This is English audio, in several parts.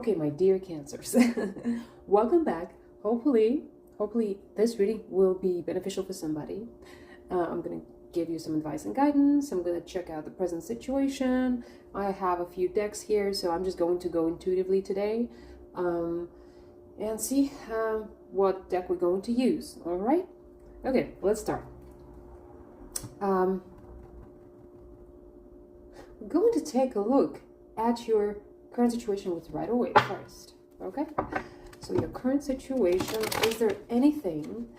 Okay, my dear Cancers, welcome back. Hopefully this reading will be beneficial for somebody. I'm going to give you some advice and guidance. I'm going to check out the present situation. I have a few decks here, so I'm just going to go intuitively today and see what deck we're going to use. All right? Okay, let's start. We're going to take a look at your current situation with right away first. Okay? So your current situation, is there anything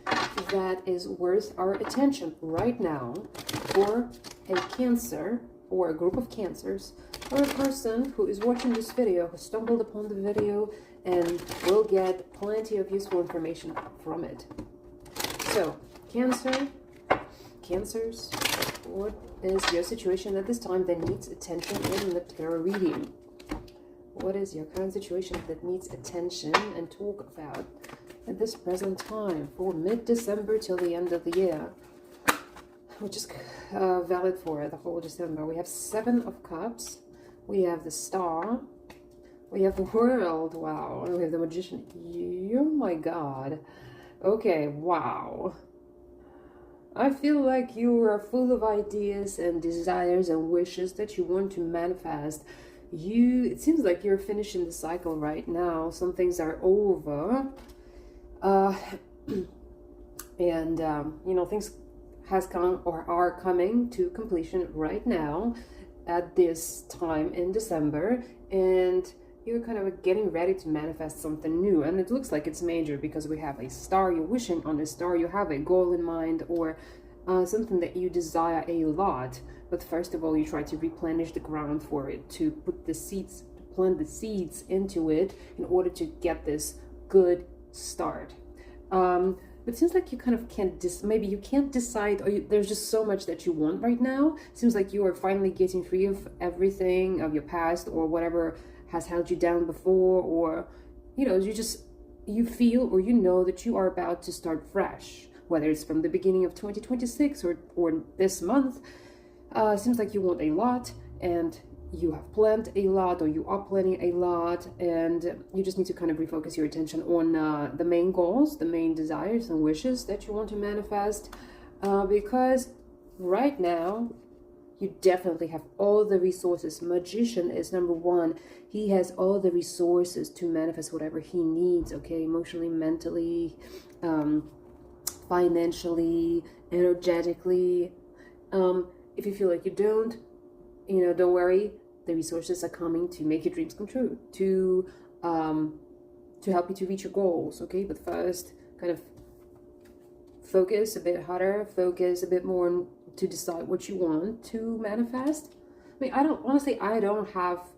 that is worth our attention right now for a Cancer or a group of Cancers or a person who is watching this video, who stumbled upon the video and will get plenty of useful information from it? So, Cancers, what is your situation at this time that needs attention in the tarot reading? What is your current situation that needs attention and talk about at this present time for mid-December till the end of the year, which is valid for the whole December? We have 7 of Cups, we have the Star, we have the World, wow, and we have the Magician. Oh my God. Okay, wow. I feel like you are full of ideas and desires and wishes that you want to manifest. It seems like you're finishing the cycle right now. Some things are over. You know, things has come or are coming to completion right now at this time in December. And you're kind of getting ready to manifest something new. And it looks like it's major because we have a star. You're wishing on a star. You have a goal in mind or something that you desire a lot. But first of all, you try to replenish the ground for it, to put the seeds, to plant the seeds into it in order to get this good start. But it seems like you kind of can't, maybe you can't decide, or there's just so much that you want right now. It seems like you are finally getting free of everything of your past or whatever has held you down before, or, you know, you feel or you know that you are about to start fresh, whether it's from the beginning of 2026 or this month. Seems like you want a lot and you have planned a lot, or you are planning a lot, and you just need to kind of refocus your attention on the main goals, the main desires and wishes that you want to manifest, because right now you definitely have all the resources. Magician is number 1. He has all the resources to manifest whatever he needs, okay, emotionally, mentally, financially, energetically. If you feel like you don't, you know, don't worry. The resources are coming to make your dreams come true, to help you to reach your goals, okay? But first, kind of focus a bit harder, focus a bit more to decide what you want to manifest. I mean, I don't have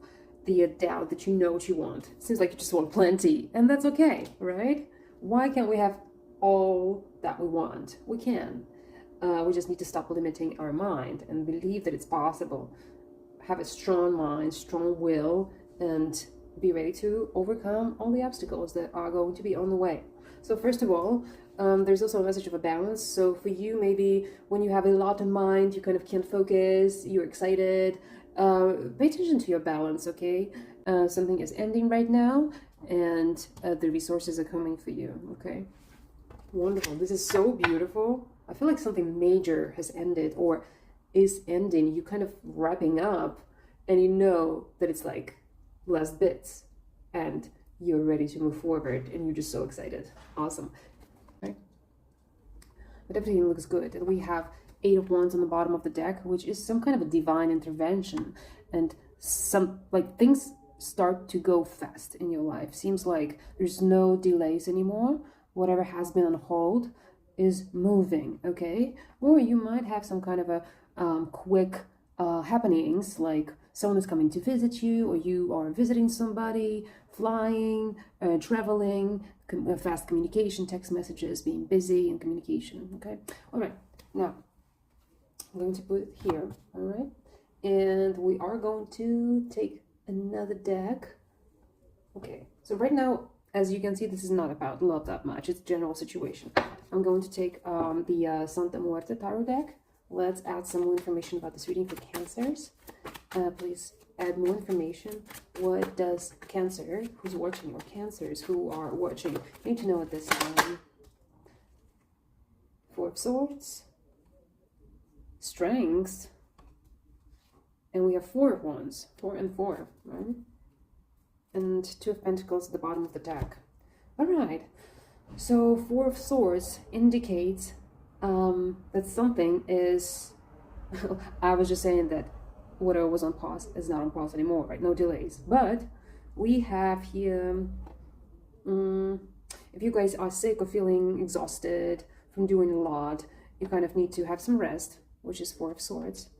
the doubt that you know what you want. It seems like you just want plenty, and that's okay, right? Why can't we have all that we want? We can. We just need to stop limiting our mind and believe that it's possible. Have a strong mind, strong will, and be ready to overcome all the obstacles that are going to be on the way. So first of all, there's also a message of a balance. So for you, maybe when you have a lot in mind, you kind of can't focus, you're excited. Pay attention to your balance, okay? Something is ending right now, and the resources are coming for you, okay? Wonderful. This is so beautiful. I feel like something major has ended or is ending. You kind of wrapping up, and you know that it's like last bits, and you're ready to move forward, and you're just so excited. Awesome. Okay. But everything looks good. And we have 8 of Wands on the bottom of the deck, which is some kind of a divine intervention, and some like things start to go fast in your life. Seems like there's no delays anymore. Whatever has been on hold is moving, okay? Or you might have some kind of a quick happenings, like someone is coming to visit you, or you are visiting somebody, flying, traveling, fast communication, text messages, being busy in communication, okay? All right, now I'm going to put it here, all right? And we are going to take another deck. Okay, so right now, as you can see, this is not about love that much. It's general situation. I'm going to take the Santa Muerte Tarot deck. Let's add some more information about this reading for Cancers. Please add more information. What does Cancer, who's watching, or Cancers who are watching, need to know at this time? Four of Swords, Strength, and we have Four of Wands, 4 and 4, right? And Two of Pentacles at the bottom of the deck. All right, so Four of Swords indicates that something is, I was just saying that whatever was on pause is not on pause anymore, right? No delays. But we have here, if you guys are sick or feeling exhausted from doing a lot, you kind of need to have some rest, which is Four of Swords.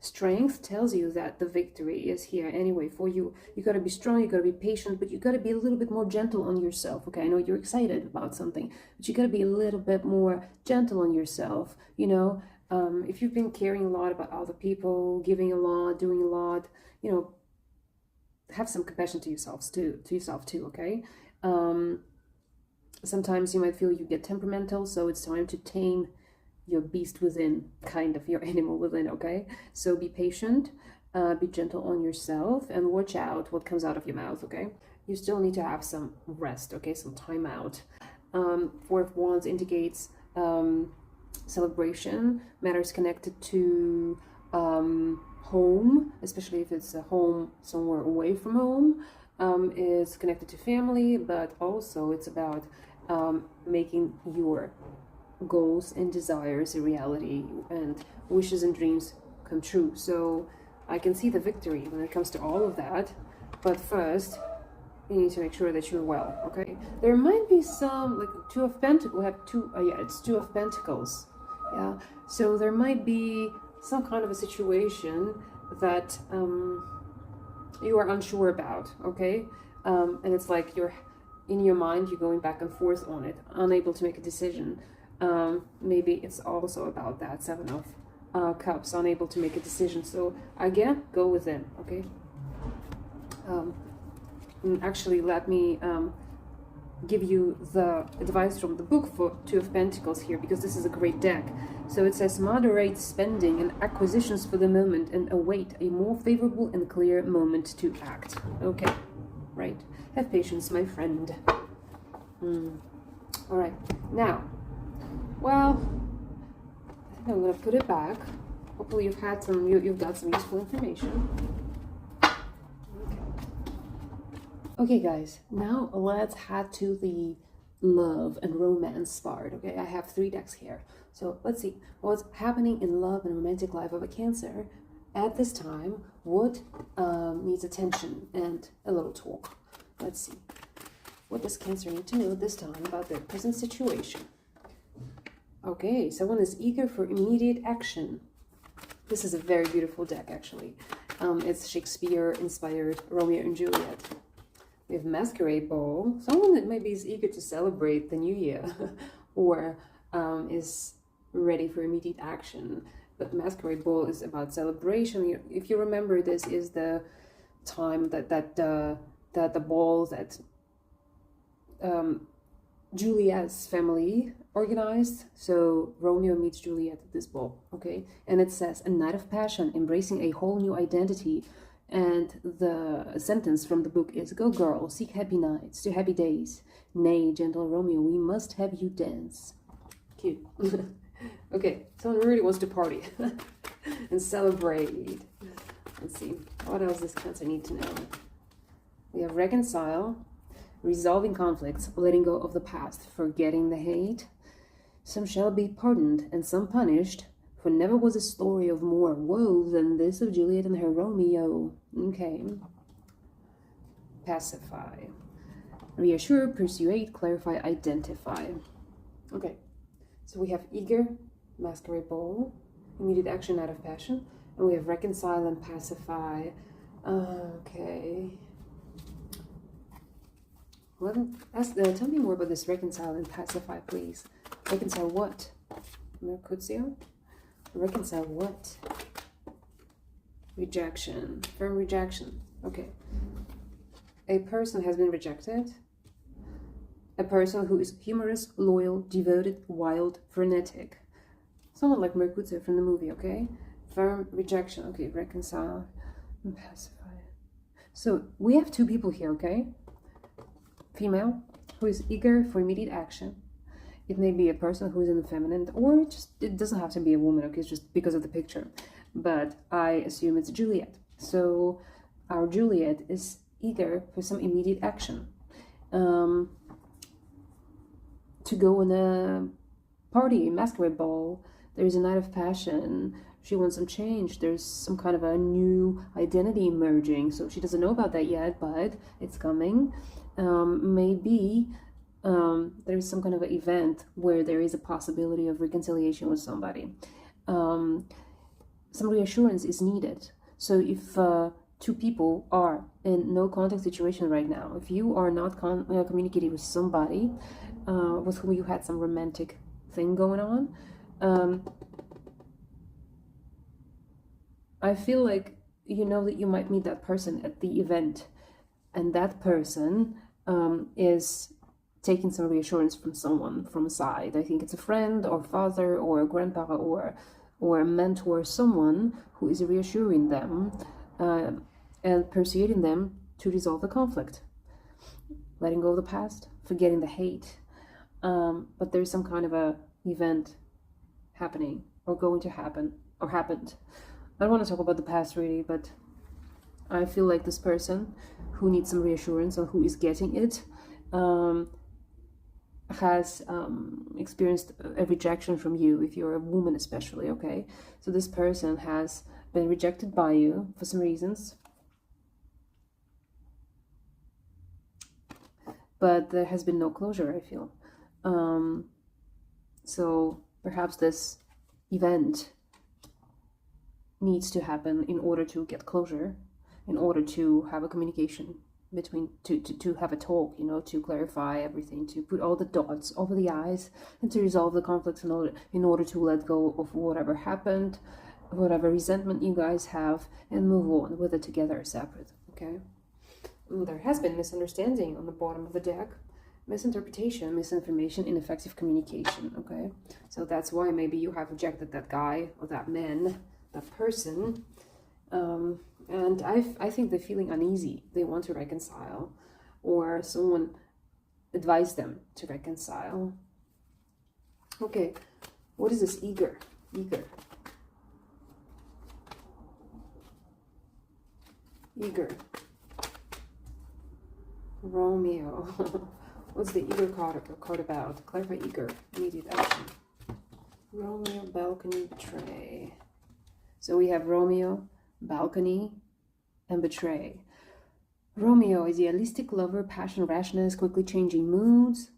Strength tells you that the victory is here anyway for you. You got to be strong, you got to be patient, but you got to be a little bit more gentle on yourself. Okay, I know you're excited about something, but you got to be a little bit more gentle on yourself. You know, if you've been caring a lot about other people, giving a lot, doing a lot, you know, have some compassion to yourselves too. Okay. Sometimes you might feel you get temperamental, so it's time to tame your beast within, kind of your animal within, okay? So be patient, be gentle on yourself, and watch out what comes out of your mouth, okay? You still need to have some rest, okay? Some time out. Four of Wands indicates celebration, matters connected to home, especially if it's a home somewhere away from home, is connected to family, but also it's about making your goals and desires a reality and wishes and dreams come true. So I can see the victory when it comes to all of that, but first you need to make sure that you're well, okay? There might be some, like Two of Pentacles, have two, yeah, it's Two of Pentacles, yeah? So there might be some kind of a situation that you are unsure about, okay? And it's like you're, in your mind, you're going back and forth on it, unable to make a decision. Maybe it's also about that Seven of Cups, unable to make a decision. So again, go within, okay? Actually, let me give you the advice from the book for Two of Pentacles here, because this is a great deck. So it says, moderate spending and acquisitions for the moment and await a more favorable and clear moment to act. Okay, right. Have patience, my friend. All right, now, well, I think I'm gonna put it back. Hopefully you've had some, you've got some useful information. Okay guys, now let's head to the love and romance part, okay? I have 3 decks here. So let's see what's happening in love and romantic life of a Cancer at this time. What needs attention and a little talk. Let's see. What does Cancer need to know this time about their present situation? Okay, someone is eager for immediate action. This is a very beautiful deck, actually. It's Shakespeare-inspired Romeo and Juliet. We have Masquerade Ball, someone that maybe is eager to celebrate the new year or is ready for immediate action. But Masquerade Ball is about celebration. If you remember, this is the time that the ball that Juliet's family organized. So Romeo meets Juliet at this ball, okay? And it says, a night of passion, embracing a whole new identity. And the sentence from the book is, go girl, seek happy nights to happy days. Nay, gentle Romeo, we must have you dance. Cute. Okay, someone really wants to party and celebrate. Let's see, what else does Cancer need to know? We have reconcile, resolving conflicts, letting go of the past, forgetting the hate. Some shall be pardoned and some punished. For never was a story of more woe than this of Juliet and her Romeo. Okay. Pacify. Reassure, persuade, clarify, identify. Okay. So we have eager, Masquerade Ball, immediate action out of passion. And we have reconcile and pacify. Okay. Tell me more about this reconcile and pacify, please. Reconcile what? Mercutio? Reconcile what? Rejection. Firm rejection. Okay. A person has been rejected. A person who is humorous, loyal, devoted, wild, frenetic. Someone like Mercutio from the movie, okay? Firm rejection. Okay, reconcile. and pacify it. So we have two people here, okay? Female, who is eager for immediate action. It may be a person who is in the feminine, or it doesn't have to be a woman, okay? It's just because of the picture. But I assume it's Juliet. So our Juliet is eager for some immediate action. To go on a party, masquerade ball. There's a night of passion. She wants some change. There's some kind of a new identity emerging. So she doesn't know about that yet, but it's coming. Maybe there's some kind of an event where there is a possibility of reconciliation with somebody. Some reassurance is needed. So if two people are in no contact situation right now, if you are not communicating with somebody with whom you had some romantic thing going on, I feel like you know that you might meet that person at the event, and that person is taking some reassurance from someone from a side. I think it's a friend or father or a grandpa or a mentor, someone who is reassuring them and persuading them to resolve the conflict, letting go of the past, forgetting the hate. But there's some kind of a event happening or going to happen or happened. I don't want to talk about the past really, but I feel like this person who needs some reassurance and who is getting it has experienced a rejection from you, if you're a woman especially, okay? So this person has been rejected by you for some reasons, but there has been no closure, I feel. So perhaps this event needs to happen in order to get closure, in order to have a communication between, to have a talk, you know, to clarify everything, to put all the dots over the i's, and to resolve the conflicts in order to let go of whatever happened, whatever resentment you guys have, and move on with it together separate, okay? There has been misunderstanding on the bottom of the deck, misinterpretation, misinformation, ineffective communication, okay? So that's why maybe you have rejected that guy or that man, that person, and I think they're feeling uneasy. They want to reconcile, or someone advised them to reconcile. Okay, what is this eager? Eager. Eager. Romeo. What's the eager card about? Clarify eager. Immediate action. Romeo, balcony, betray. So we have Romeo, balcony, and betray. Romeo is the idealistic lover, passion, rashness, quickly changing moods.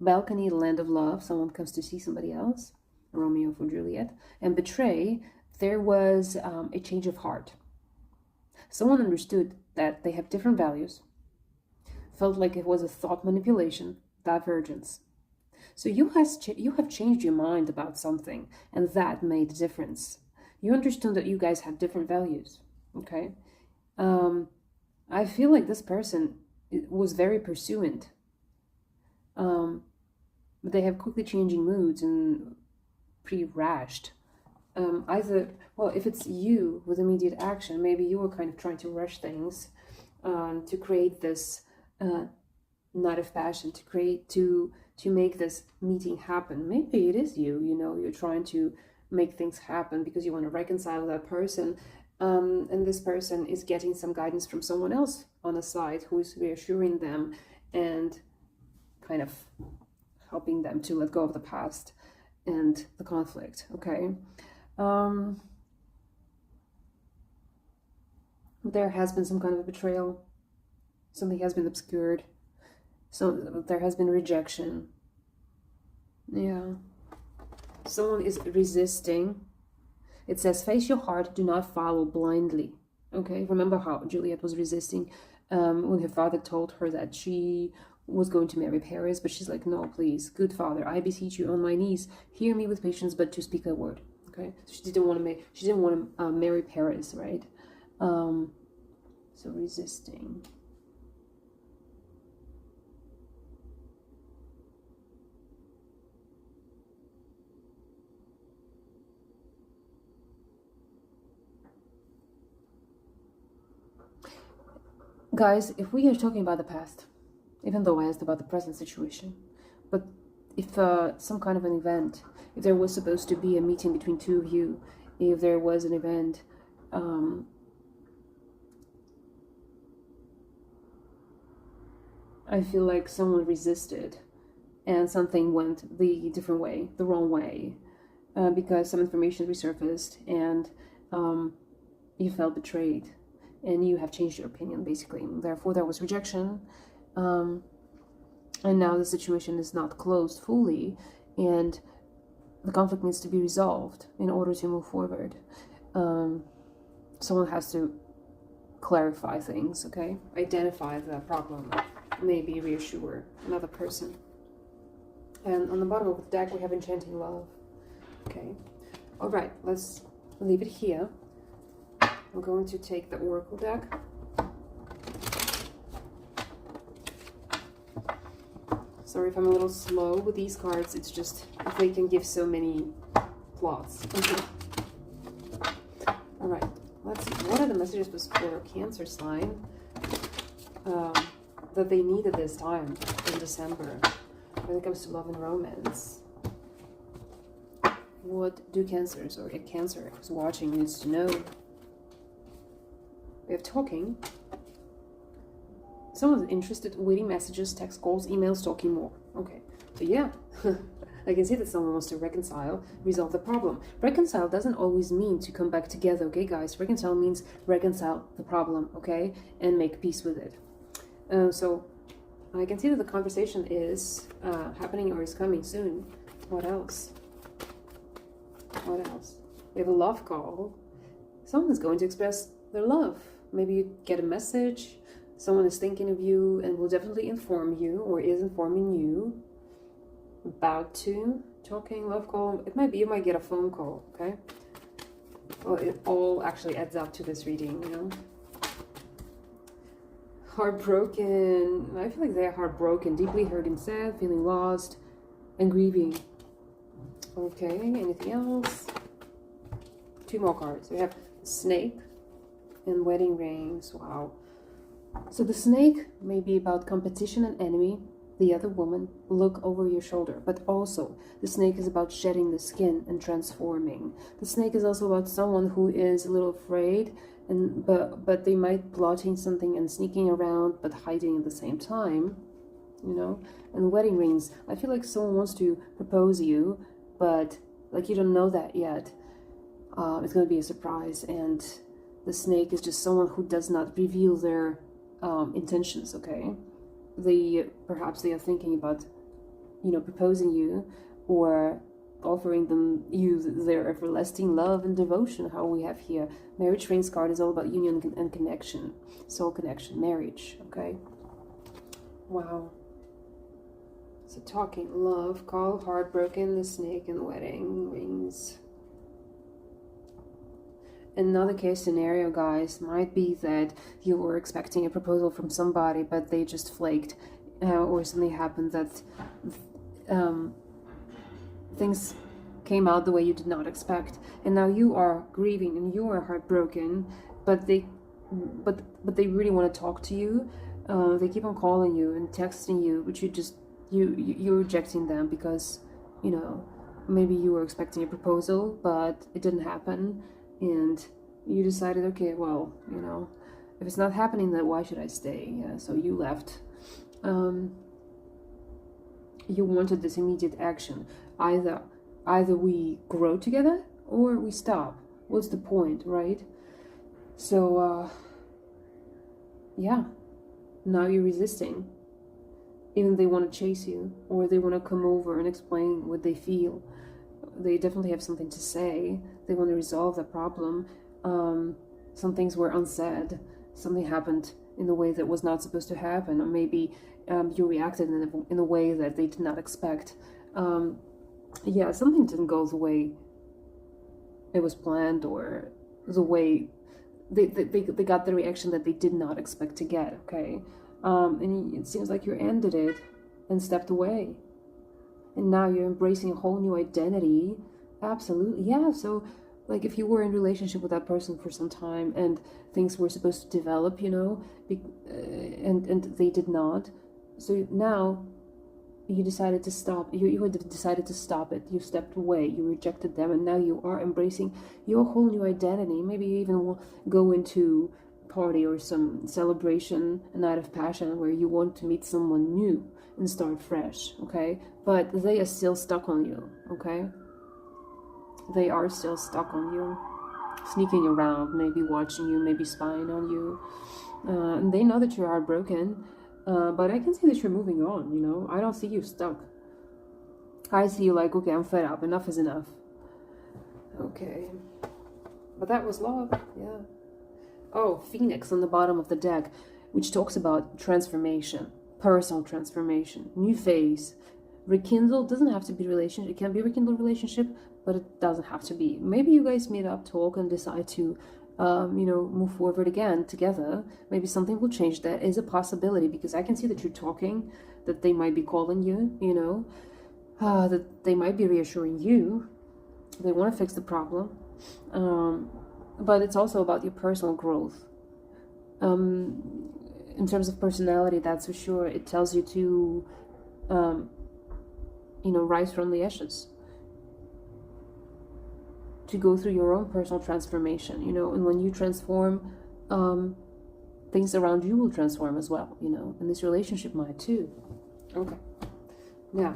Balcony, land of love, someone comes to see somebody else. Romeo for Juliet. And betray, there was a change of heart. Someone understood that they have different values, felt like it was a thought manipulation, divergence. So you have changed your mind about something, and that made a difference. You understood that you guys have different values, okay? I feel like this person was very pursuant. But they have quickly changing moods and pretty rashed. Well, if it's you with immediate action, maybe you were kind of trying to rush things to create this night of passion, to make this meeting happen. Maybe it is you, you know, you're trying to make things happen because you want to reconcile with that person, and this person is getting some guidance from someone else on the side who is reassuring them and kind of helping them to let go of the past and the conflict, okay? There has been some kind of a betrayal. Something has been obscured. So there has been rejection. Yeah. Someone is resisting. It says, face your heart, do not follow blindly. Okay, remember how Juliet was resisting when her father told her that she was going to marry Paris, but she's like, no, please, good father, I beseech you on my knees, hear me with patience, but to speak a word. Okay, so she didn't want to marry Paris, right? So resisting. Guys, if we are talking about the past, even though I asked about the present situation, but if some kind of an event, if there was supposed to be a meeting between two of you, if there was an event, I feel like someone resisted and something went the different way, the wrong way, because some information resurfaced and you felt betrayed and you have changed your opinion, basically. Therefore, there was rejection. And now the situation is not closed fully, and the conflict needs to be resolved in order to move forward. Someone has to clarify things, okay? Identify the problem, maybe reassure another person. And on the bottom of the deck, we have Enchanting Love. Okay. All right, let's leave it here. I'm going to take the Oracle deck. Sorry if I'm a little slow with these cards. It's just they can give so many plots. Okay. All right. Let's see. What are the messages for Cancer sign that they need at this time in December when it comes to love and romance? What do Cancers or Cancer who's watching needs to know? We have talking. Someone's interested, waiting messages, text calls, emails, talking more. Okay, so yeah, I can see that someone wants to reconcile, resolve the problem. Reconcile doesn't always mean to come back together, okay, guys? Reconcile means reconcile the problem, okay, and make peace with it. So I can see that the conversation is happening or is coming soon. What else? What else? We have a love call. Someone's going to express their love. Maybe you get a message. Someone is thinking of you and will definitely inform you or is informing you. About to. Talking, love call. It might be, you might get a phone call, okay? Well, it all actually adds up to this reading, you know? Heartbroken. I feel like they're heartbroken, deeply hurt and sad, feeling lost and grieving. Okay, anything else? Two more cards. We have snake and wedding rings. Wow. So the snake may be about competition and enemy, the other woman, look over your shoulder. But also, the snake is about shedding the skin and transforming. The snake is also about someone who is a little afraid, and but they might plotting something and sneaking around, but hiding at the same time, you know. And wedding rings, I feel like someone wants to propose you, but like you don't know that yet. It's going to be a surprise, and the snake is just someone who does not reveal their intentions, okay? Perhaps they are thinking about, you know, proposing you or offering them their everlasting love and devotion. How we have here, marriage rings card is all about union and connection, soul connection, marriage, okay? Wow. So talking, love, call, heartbroken, the snake, and wedding rings. Another case scenario, guys, might be that you were expecting a proposal from somebody, but they just flaked, or something happened that things came out the way you did not expect, and now you are grieving and you are heartbroken, but they really want to talk to you. They keep on calling you and texting you, but you're rejecting them because, you know, maybe you were expecting a proposal, but it didn't happen. And you decided, okay, well, you know, if it's not happening, then why should I stay? Yeah, so you left. You wanted this immediate action. Either we grow together or we stop. What's the point, right? So, yeah, now you're resisting. Even they want to chase you, or they want to come over and explain what they feel. They definitely have something to say. They want to resolve the problem. Some things were unsaid. Something happened in a way that was not supposed to happen, or maybe you reacted in a way that they did not expect. Yeah, something didn't go the way it was planned, or the way they got the reaction that they did not expect to get, okay? And it seems like you ended it and stepped away. And now you're embracing a whole new identity. Absolutely, yeah. So like if you were in relationship with that person for some time and things were supposed to develop, you know, and they did not. So now you decided to stop. You had decided to stop it. You stepped away. You rejected them, and now you are embracing your whole new identity. Maybe you even will go into party or some celebration, a night of passion, where you want to meet someone new and start fresh. Okay, but they are still stuck on you. Okay, they are still stuck on you, sneaking around, maybe watching you, maybe spying on you, and they know that you're heartbroken. But I can see that you're moving on, you know? I don't see you stuck. I see you like, okay, I'm fed up. Enough is enough. Okay. But that was love, yeah. Oh, Phoenix on the bottom of the deck, which talks about transformation, personal transformation, new phase. Rekindle doesn't have to be relationship. It can be rekindled relationship, but it doesn't have to be. Maybe you guys meet up, talk, and decide to you know, move forward again together. Maybe something will change. That is a possibility, because I can see that you're talking, that they might be calling you, you know, that they might be reassuring you. They want to fix the problem. But it's also about your personal growth. In terms of personality, that's for sure. It tells you to, you know, rise from the ashes, to go through your own personal transformation, you know, and when you transform, things around you will transform as well, you know, and this relationship might too. Okay. Now,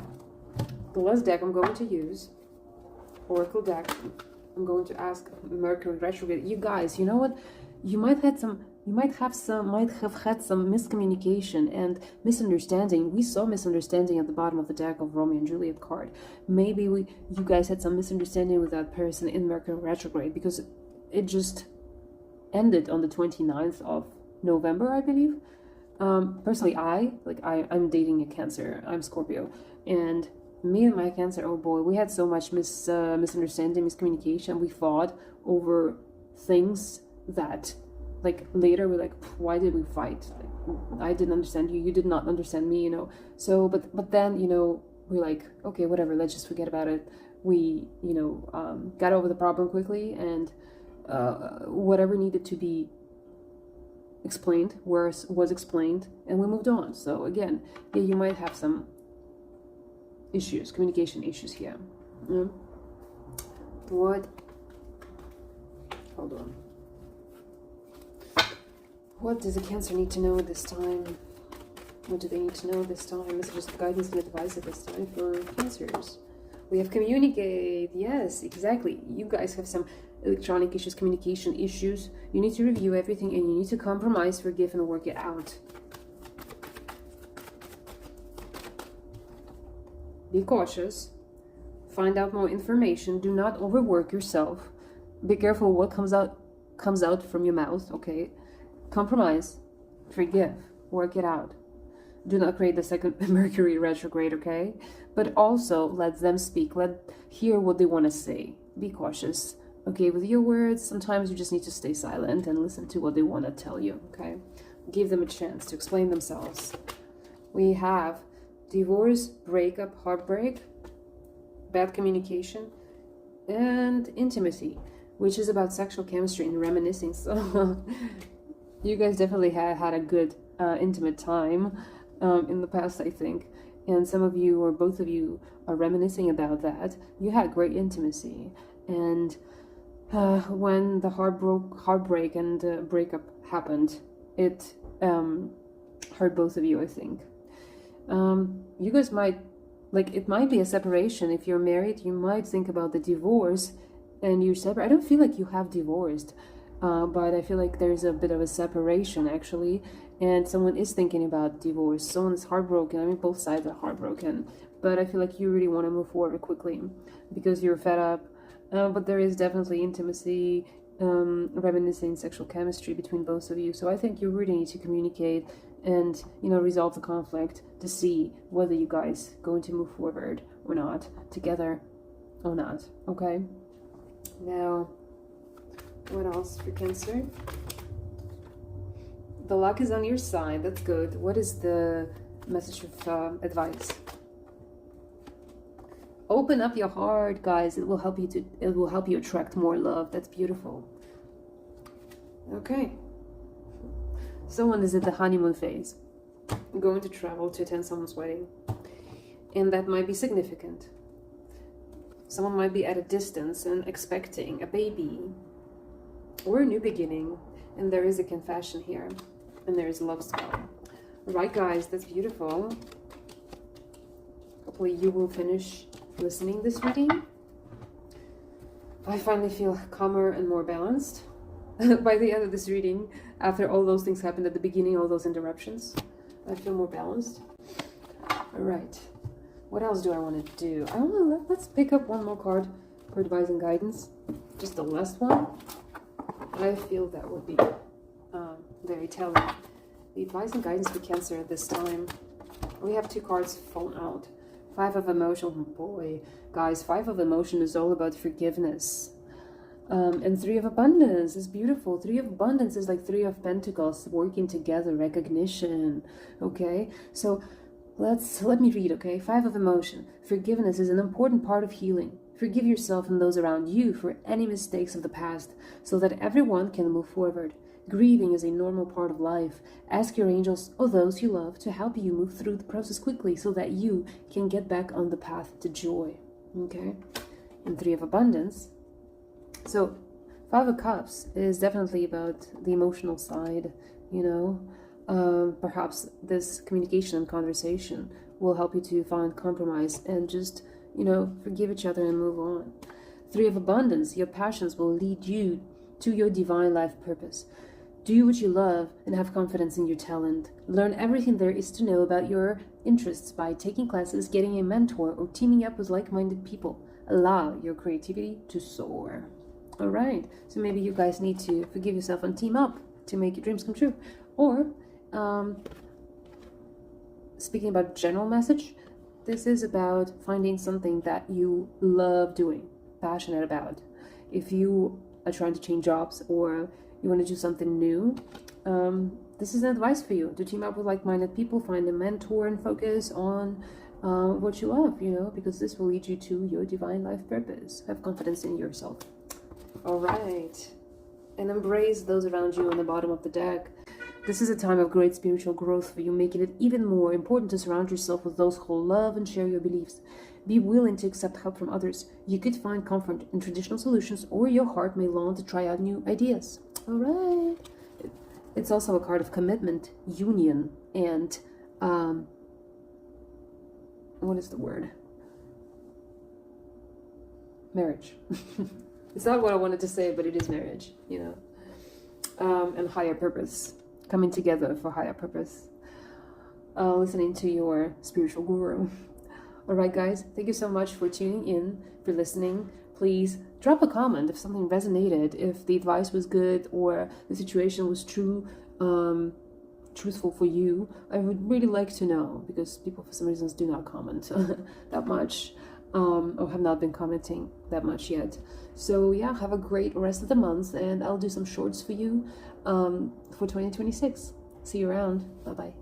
the last deck I'm going to use, Oracle deck, I'm going to ask Mercury retrograde. You guys, you know what? You might have had some miscommunication and misunderstanding. We saw misunderstanding at the bottom of the deck of Romeo and Juliet card. Maybe you guys had some misunderstanding with that person in Mercury retrograde, because it just ended on the 29th of November, I believe. Personally, I'm dating a Cancer. I'm Scorpio, and me and my Cancer, oh boy, we had so much misunderstanding, miscommunication. We fought over things that, like, later we're like, why did we fight? Like, I didn't understand you, you did not understand me, you know. So but then, you know, we're like, okay, whatever, let's just forget about it. We, you know, got over the problem quickly, and whatever needed to be explained was explained, and we moved on. So again, yeah, you might have some issues, communication issues here. Hold on. What does a Cancer need to know this time? What do they need to know this time? Messages of guidance and advice at this time for Cancers. We have communicate. Yes, exactly. You guys have some electronic issues, communication issues. You need to review everything, and you need to compromise, forgive, and work it out. Be cautious. Find out more information. Do not overwork yourself. Be careful what comes out from your mouth, okay? Compromise, forgive, work it out. Do not create the second Mercury retrograde, okay? But also let them speak. Hear what they want to say. Be cautious, okay, with your words. Sometimes you just need to stay silent and listen to what they want to tell you, okay? Give them a chance to explain themselves. We have divorce, breakup, heartbreak, bad communication, and intimacy, which is about sexual chemistry and reminiscing. So you guys definitely had a good intimate time in the past, I think, and some of you or both of you are reminiscing about that. You had great intimacy, and when the heartbreak and breakup happened, it hurt both of you, I think. You guys might, like, it might be a separation. If you're married, you might think about the divorce and you're separate. I don't feel like you have divorced, but I feel like there's a bit of a separation, actually, and someone is thinking about divorce. Someone is heartbroken. I mean, both sides are heartbroken, but I feel like you really want to move forward quickly because you're fed up. But there is definitely intimacy, reminiscing, sexual chemistry between both of you. So I think you really need to communicate and, you know, resolve the conflict to see whether you guys going to move forward or not, together or not, okay? Now, what else for Cancer? The luck is on your side. That's good. What is the message of advice? Open up your heart, guys. It will help you attract more love. That's beautiful. Okay. Someone is at the honeymoon phase, going to travel to attend someone's wedding, and that might be significant. Someone might be at a distance and expecting a baby or a new beginning, and there is a confession here, and there is a love spell. All right, guys, that's beautiful. Hopefully you will finish listening this reading. I finally feel calmer and more balanced by the end of this reading. After all those things happened at the beginning, all those interruptions, I feel more balanced. All right, what else do I want to do? Let's pick up one more card for advice and guidance, just the last one. I feel that would be very telling. The advice and guidance for Cancer at this time. We have 2 cards fallen out. 5 of Emotion. Oh boy, guys, 5 of Emotion is all about forgiveness. And 3 of Abundance is beautiful. 3 of Abundance is like 3 of Pentacles working together, recognition. Okay, so let me read. Okay, 5 of Emotion. Forgiveness is an important part of healing. Forgive yourself and those around you for any mistakes of the past, so that everyone can move forward. Grieving is a normal part of life. Ask your angels or those you love to help you move through the process quickly, so that you can get back on the path to joy. Okay, and 3 of Abundance. So 5 of Cups is definitely about the emotional side, you know. Perhaps this communication and conversation will help you to find compromise and just, you know, forgive each other and move on. 3 of Abundance, your passions will lead you to your divine life purpose. Do what you love and have confidence in your talent. Learn everything there is to know about your interests by taking classes, getting a mentor, or teaming up with like-minded people. Allow your creativity to soar. All right, so maybe you guys need to forgive yourself and team up to make your dreams come true. Or, speaking about general message, this is about finding something that you love doing, passionate about. If you are trying to change jobs or you want to do something new, this is an advice for you to team up with like-minded people, find a mentor, and focus on what you love, you know, because this will lead you to your divine life purpose. Have confidence in yourself. All right, and embrace those around you on the bottom of the deck. This is a time of great spiritual growth for you, making it even more important to surround yourself with those who love and share your beliefs. Be willing to accept help from others. You could find comfort in traditional solutions, or your heart may long to try out new ideas. All right. It's also a card of commitment, union, and what is the word? Marriage. It's not what I wanted to say, but it is marriage, you know. And higher purpose, coming together for higher purpose. Listening to your spiritual guru. All right, guys, thank you so much for tuning in, for listening. Please drop a comment if something resonated, if the advice was good or the situation was truthful for you. I would really like to know, because people for some reasons do not comment that much, or have not been commenting that much yet. So yeah, have a great rest of the month, and I'll do some shorts for you for 2026. See you around. Bye-bye.